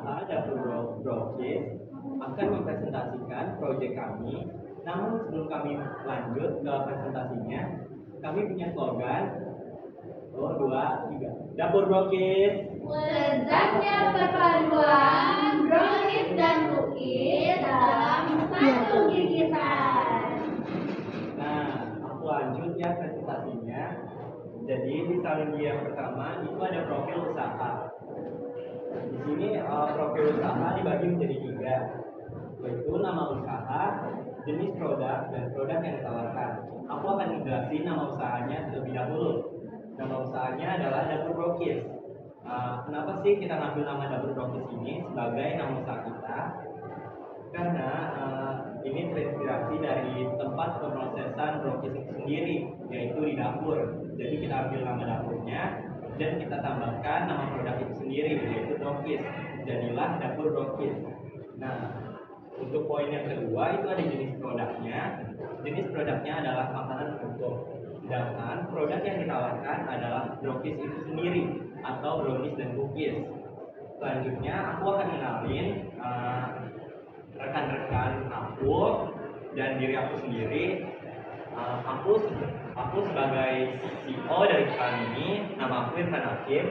usaha Dapur Brokis akan mempresentasikan proyek kami. Namun sebelum kami lanjut ke presentasinya, kami punya slogan. Oh, 2, 3. Dapur Brokis. Lezatnya perpaduan brownies dan cookies dalam satu gigitan. Nah, aku lanjut ya presentasinya. Jadi di salin yang pertama itu ada profil usaha. Di sini profil usaha dibagi menjadi 3, yaitu nama usaha, jenis produk, dan produk yang ditawarkan. Aku akan menjelaskan nama usahanya terlebih dahulu. Nama usahanya adalah Dapur Brokis. Kenapa sih kita ngambil nama Dapur Brokis ini sebagai nama usaha kita? Karena ini terinspirasi dari tempat pemrosesan brokis itu sendiri, yaitu di dapur. Jadi kita ambil nama dapurnya dan kita tambahkan nama produk itu sendiri, yaitu brokis. Jadilah Dapur Brokis. Nah, untuk poin yang kedua itu ada jenis produknya. Jenis produknya adalah makanan penutup. Sedangkan produk yang ditawarkan adalah brokis itu sendiri atau brownies dan cookies. Selanjutnya aku akan kenalin rekan-rekan aku dan diri aku sendiri. Aku sebagai CEO dari perusahaan ini, nama aku Irfan Hakim.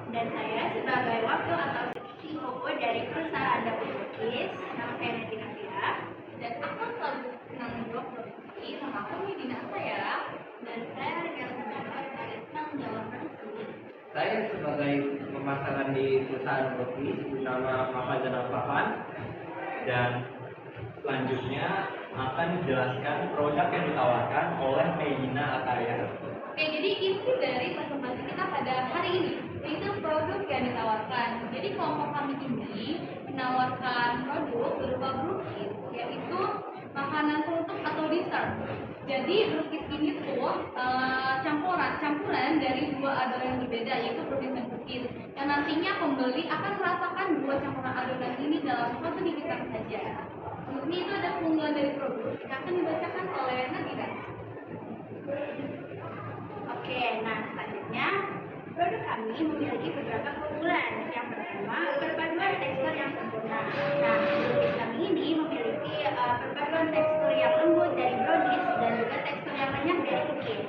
Dan saya sebagai wakil atau CEO dari perusahaan Dapur Brokis, nama saya Nadina Fira. Dan aku selalu penanggung jawab produksi, nama aku Medina saya. Dan saya Regel Muhammad sebagai penanggung jawab produksi. Saya sebagai pemasaran di perusahaan Brokis, nama Mahfazan Al-Fafan. Dan selanjutnya akan dijelaskan produk yang ditawarkan oleh Medina Ataya. Oke, jadi inti dari presentasi kita pada hari ini yaitu produk yang ditawarkan. Jadi kelompok kami ini menawarkan produk berupa brokis, yaitu makanan penutup atau dessert. Jadi brokis ini tuh campuran dari 2 adonan yang berbeda, yaitu brownies dan cookies. Dan nantinya pembeli akan merasakan 2 campuran adonan ini dalam satu gigitan saja. Ini itu ada keunggulan dari produk yang akan dibacakan oleh Nadira. Oke, nah selanjutnya produk kami memiliki beberapa keunggulan. Yang pertama, perpaduan tekstur yang sempurna. Nah, brownies kami ini memiliki perpaduan tekstur yang lembut dari brownies dan juga tekstur yang renyah dari cookies,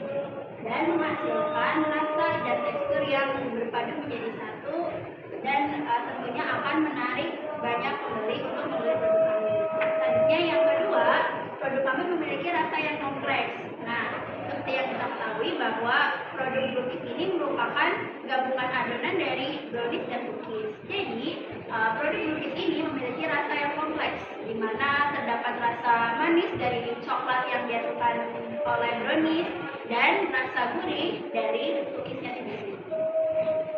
dan menghasilkan rasa dan tekstur yang berpadu menjadi satu, dan tentunya akan menarik banyak pembeli untuk membeli produk kami. Selanjutnya yang kedua, produk kami memiliki rasa yang kompleks. Nah, seperti yang kita ketahui bahwa produk brownies ini merupakan gabungan adonan dari brownies dan cookies. Jadi, produk brownies ini memiliki rasa yang kompleks, di mana terdapat rasa manis dari coklat yang dihasilkan oleh brownies dan rasa gurih dari cookiesnya sendiri.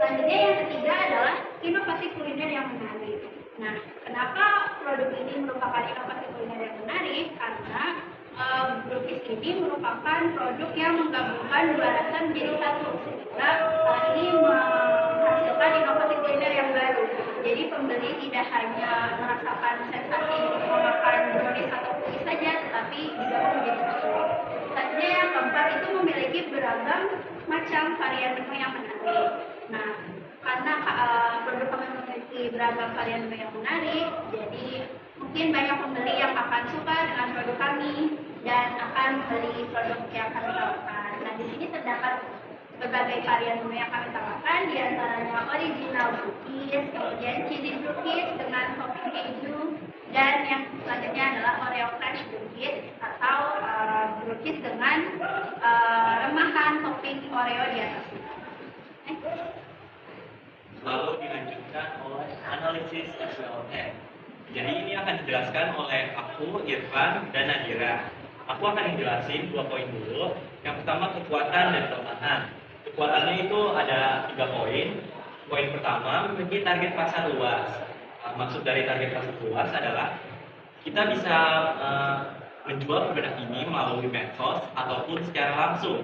Selanjutnya yang ketiga adalah inovasi kuliner yang menarik. Nah, kenapa produk ini merupakan inovasi kuliner yang menarik? Karena brownies ini merupakan produk yang menggabungkan 2 rasa menjadi satu, sehingga ini menghasilkan inovasi kuliner yang baru. Jadi pembeli tidak hanya merasakan sensasi memakan brownies atau cookies saja, tetapi digabung menjadi satu. Selanjutnya yang keempat itu memiliki beragam macam varian menu yang menarik. Nah, karena produk kami memiliki beragam varian menu yang menarik, jadi mungkin banyak pembeli yang akan suka dengan produk kami dan akan membeli produk yang kami tawarkan. Nah, di sini terdapat berbagai varian menu yang kami tawarkan, di antaranya original cookies, kemudian cheesy cookies dengan topping keju, dan yang selanjutnya adalah Oreo Crunch cookies atau cookies dengan remahan topping Oreo di atasnya. Lalu dilanjutkan oleh analisis SWOT. Jadi ini akan dijelaskan oleh aku, Irfan, dan Nadira. Aku akan menjelasin 2 poin dulu. Yang pertama kekuatan dan kelemahan. Kekuatannya itu ada 3 poin. Poin pertama memiliki target pasar luas. Maksud dari target pasar luas adalah kita bisa menjual produk ini melalui medsos ataupun secara langsung.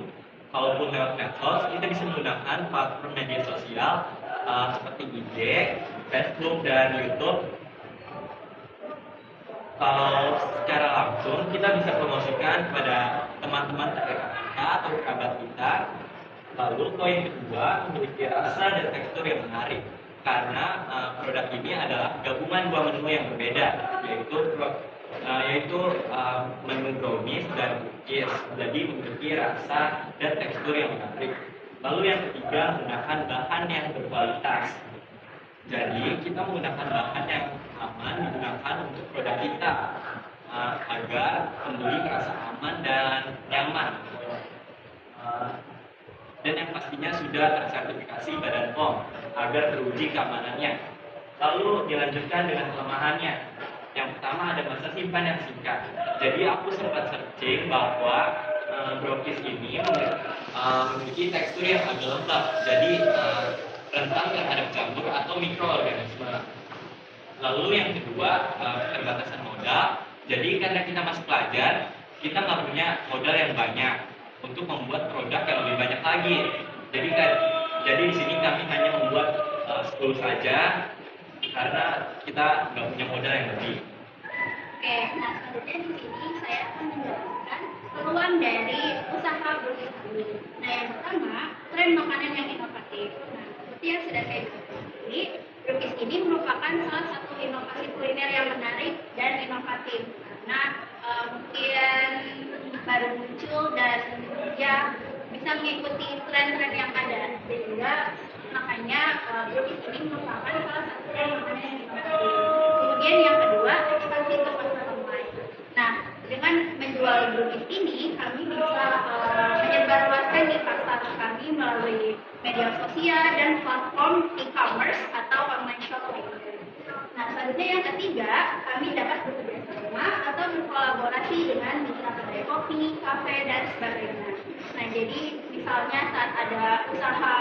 Kalaupun lewat medsos, kita bisa menggunakan platform media sosial seperti IG, Facebook, dan YouTube. Kalau secara langsung, kita bisa promosikan kepada teman-teman terdekat kita atau kerabat kita. Lalu poin kedua, memiliki rasa dan tekstur yang menarik. karena produk ini adalah gabungan dua menu yang berbeda, yaitu menu brownies dan cookies. Jadi memiliki rasa dan tekstur yang menarik. Lalu yang ketiga, menggunakan bahan yang berkualitas. Jadi kita menggunakan bahan yang aman digunakan untuk produk kita agar pembeli merasa aman dan nyaman. Dan yang pastinya sudah tersertifikasi Badan POM agar teruji keamanannya. Lalu dilanjutkan dengan kelemahannya. Yang pertama ada masa simpan yang singkat. Jadi aku sempat searching bahwa brownies ini memiliki tekstur yang agak lembab. Jadi rentan terhadap jamur atau mikroorganisme. Lalu yang kedua, keterbatasan modal. Jadi karena kita masih pelajar, kita nggak punya modal yang banyak untuk membuat produk yang lebih banyak lagi. Jadi di sini kami hanya membuat 10 saja karena kita nggak punya modal yang lebih. Oke, nah selanjutnya di sini saya akan menjelaskan peluang dari usaha brownies kami. Nah yang pertama, tren makanan yang inovatif. Nah seperti yang sudah saya bilang tadi, brownies ini merupakan salah satu inovasi kuliner yang menarik dan inovatif karena mungkin baru muncul dan ya bisa mengikuti tren-tren yang ada, sehingga makanya brownies ini merupakan salah satu tren makanan yang inovatif. Kemudian yang kedua, ekspansi ke pasar online. Nah, dengan menjual brownies ini, kami bisa menyebarluaskan di pasar kami melalui media sosial dan platform e-commerce atau online shopping. Nah, selanjutnya yang ketiga, kami dapat bekerja sama atau berkolaborasi dengan mitra kedai kopi, kafe, dan sebagainya. Nah, jadi misalnya saat ada usaha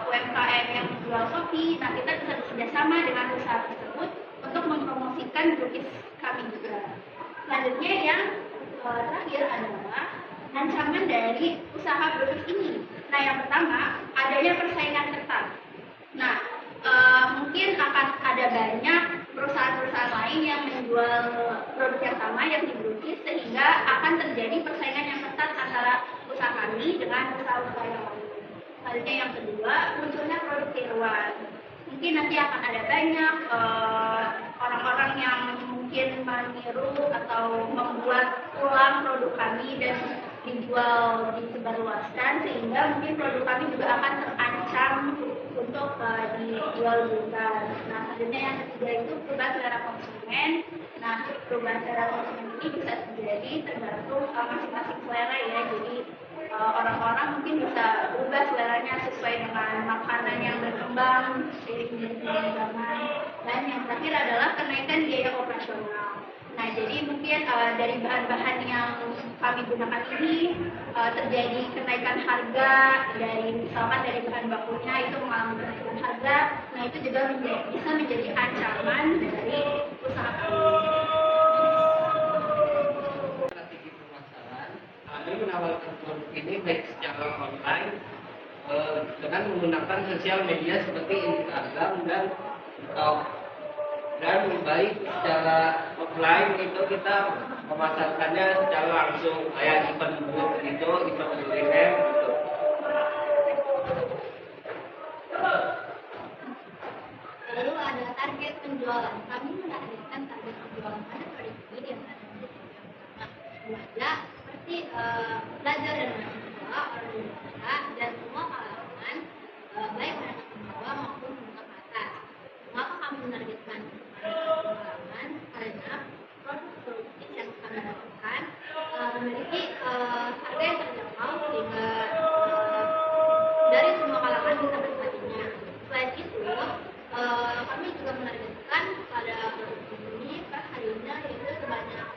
UMKM yang menjual kopi, nah kita bisa bekerja sama dengan usaha tersebut untuk mempromosikan brownies kami juga. Selanjutnya yang terakhir adalah ancaman dari usaha brownies ini. Nah, yang pertama, adanya persaingan ketat. Nah, mungkin akan ada banyak perusahaan-perusahaan lain yang menjual produk yang sama yang di brownies, sehingga akan terjadi persaingan yang ketat antara usaha kami dengan usaha-usaha yang lain. Selanjutnya yang kedua, munculnya produk tiruan. Mungkin nanti akan ada banyak orang-orang yang mungkin meniru atau membuat ulang produk kami dan dijual disebarluaskan, sehingga mungkin produk kami juga akan terancam untuk dijual belikan. Nah, selanjutnya yang ketiga itu perubahan selera konsumen. Nah, perubahan selera konsumen ini bisa terjadi tergantung masing-masing selera ya. Jadi orang-orang mungkin bisa berubah seleranya sesuai dengan makanan yang berkembang seiring dengan zaman. Dan yang terakhir adalah kenaikan biaya operasional. Nah, jadi mungkin dari bahan-bahan yang kami gunakan ini terjadi kenaikan harga misalkan dari bahan bakunya itu mengalami kenaikan harga. Nah, itu juga bisa menjadi ancaman dari usaha kami. Strategi pemasaran, kami menawarkan produk ini baik secara online dengan menggunakan sosial media seperti Instagram dan TikTok. Dan baik secara offline itu kita memasarkannya secara langsung kayak event booth gitu, event kuliner gitu. Lalu ada target penjualan. Kami menargetkan target penjualan pada produk ini di antara belajar seperti pelajar dan mahasiswa, orang dewasa, dan semua kalangan, baik menengah ke bawah maupun menengah ke atas. Mengapa kami menargetkan kalangan? Karena produk yang kami lakukan memiliki harga yang terjangkau sehingga dari semua kalangan bisa menikmatinya. Selain itu, kami juga menargetkan pada produk ini per harinya yaitu sebanyak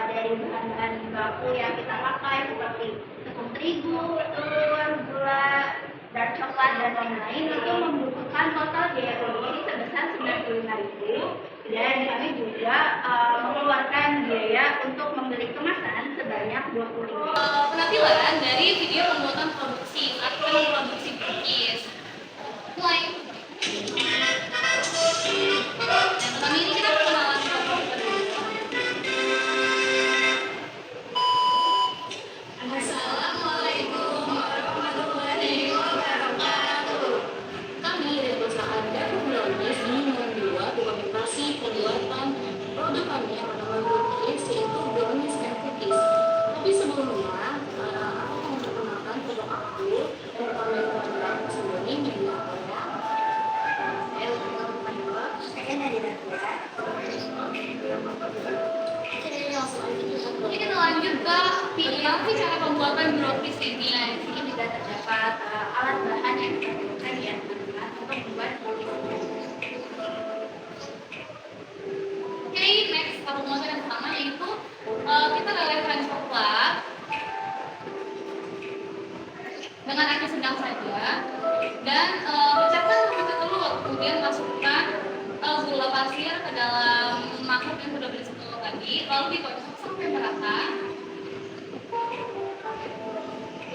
dari bahan-bahan baku yang kita pakai seperti tepung terigu, telur, gula, dark coklat dan lain-lain itu membutuhkan total biaya produksi sebesar 95.000 dan kami juga mengeluarkan biaya untuk membeli kemasan sebanyak 20.000. Penampilan dari video pembuatan produksi atau produksi cookies. Mulai. Yang pertama ini kita perkenalan lanjut ke gimana sih cara pembuatan brownies ini. Nah, di sini juga terdapat alat bahan yang kita butuhkan ya teman-teman untuk membuat brownies. Oke, next pembuatan yang pertama yaitu kita lelehkan coklat dengan api sedang saja dan pecahkan terlebih dahulu, kemudian masukkan gula pasir ke dalam mangkuk yang sudah berisi telur tadi, lalu dikocok sampai merata.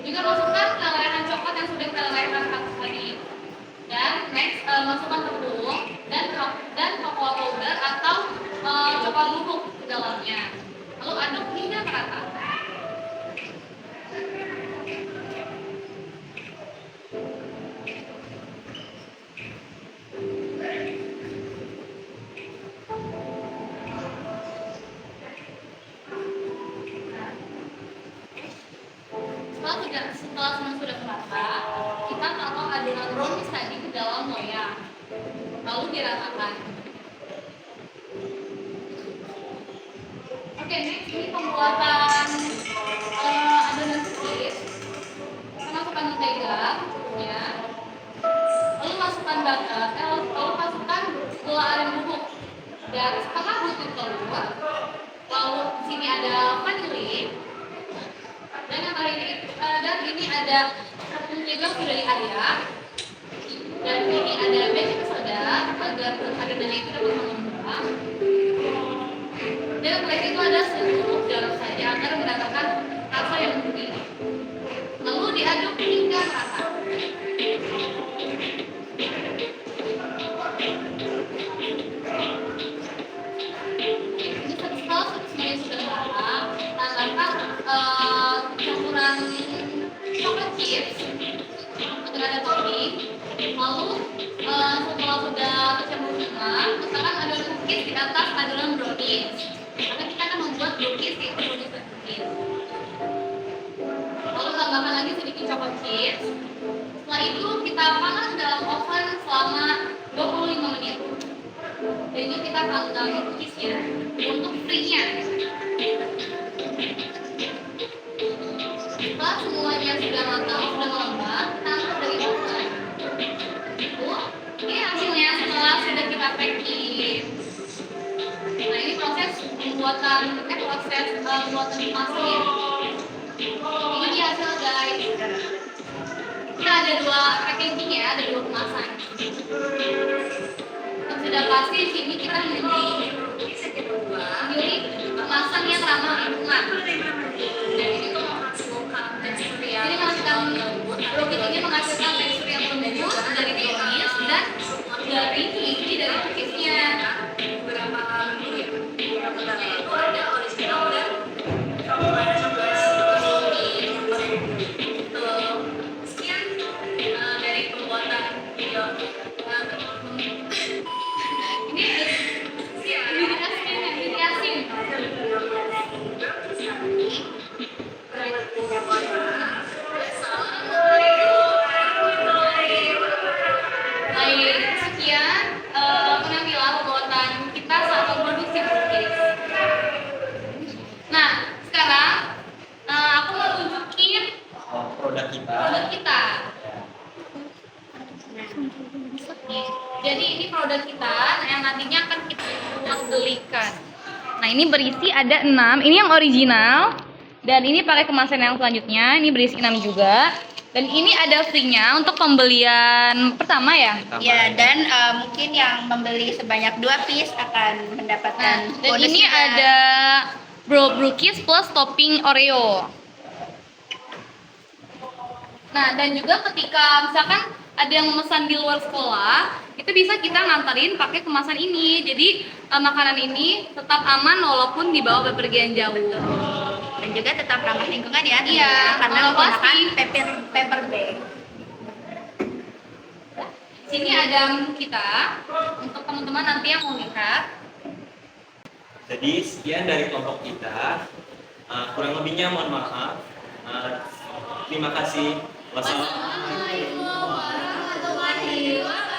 Juga masukkan lelehan coklat yang sudah kita lelehkan tadi. Dan next masukkan tepung dan cocoa powder atau coklat bubuk ke dalamnya. Lalu aduk hingga merata. Setelah semua sudah merata, kita taruh adonan brownies tadi ke dalam loyang, lalu diratakan. Oke, next ini pembuatan adonan cookies. Kita masukkan mentega, ya. Lalu masukkan butter, lalu masukkan gula aren bubuk dan setengah butir telur. Lalu di sini ada vanili. Dan ini ada tepung juga sudah diayak, dan ini ada baking soda agar adonannya itu dapat mengembang. Dan setelah itu ada secukup garam saja agar mendapatkan rasa yang gurih. Lalu diaduk hingga merata. Ini setelah semuanya sudah merata, tambahkan campuran coklat chips untuk ada topping. Lalu setelah sudah tercampur semua, letakkan adonan cookies di atas adonan brownies. Karena kita akan membuat brownies yaitu brownies dan cookies. Lalu tambahkan lagi sedikit coklat chips. Setelah itu kita panas dalam oven selama 25 menit. Dan ini kita panggang cookiesnya untuk free-nya. Setelah semuanya sudah matang, sudah mengembang, kita angkat dari oven. Ini hasilnya setelah sudah kita packing. Nah, ini proses pembuatan masnya. Ini dia hasil guys. Kita ada dua packaging ya, ada dua kemasan. Yang sudah pasti di sini kita memilih kemasan yang ramah lingkungan. Dan ini tuh ini menghasilkan tekstur yang lembut dari brownies dan dari isi dari cookiesnya. Itu ada original dan sekian dari pembuatan video. Ini asin. Sekian penampilan pembuatan kita saat memproduksi cookies. Nah, sekarang aku mau tunjukin produk kita. Jadi ini produk kita yang nantinya akan kita buat belikan. Nah, ini berisi ada 6. Ini yang original. Dan ini pakai kemasan yang selanjutnya. Ini berisi 6 juga. Dan ini ada free-nya untuk pembelian pertama ya. Ya, dan mungkin yang membeli sebanyak 2 piece akan mendapatkan Dan bonus ini juga. ada brownies plus topping Oreo. Nah, dan juga ketika misalkan ada yang memesan di luar sekolah, itu bisa kita nganterin pakai kemasan ini. Jadi makanan ini tetap aman walaupun dibawa bepergian jauh. Dan juga tetap ramah lingkungan ya. Iya, Karena menggunakan paper bag. Sini ada menu kita untuk teman-teman nanti yang mau lihat. Jadi sekian dari kelompok kita. Kurang lebihnya mohon maaf. Terima kasih. Wassalamualaikum Wassalamualaikum warahmatullahi wabarakatuh.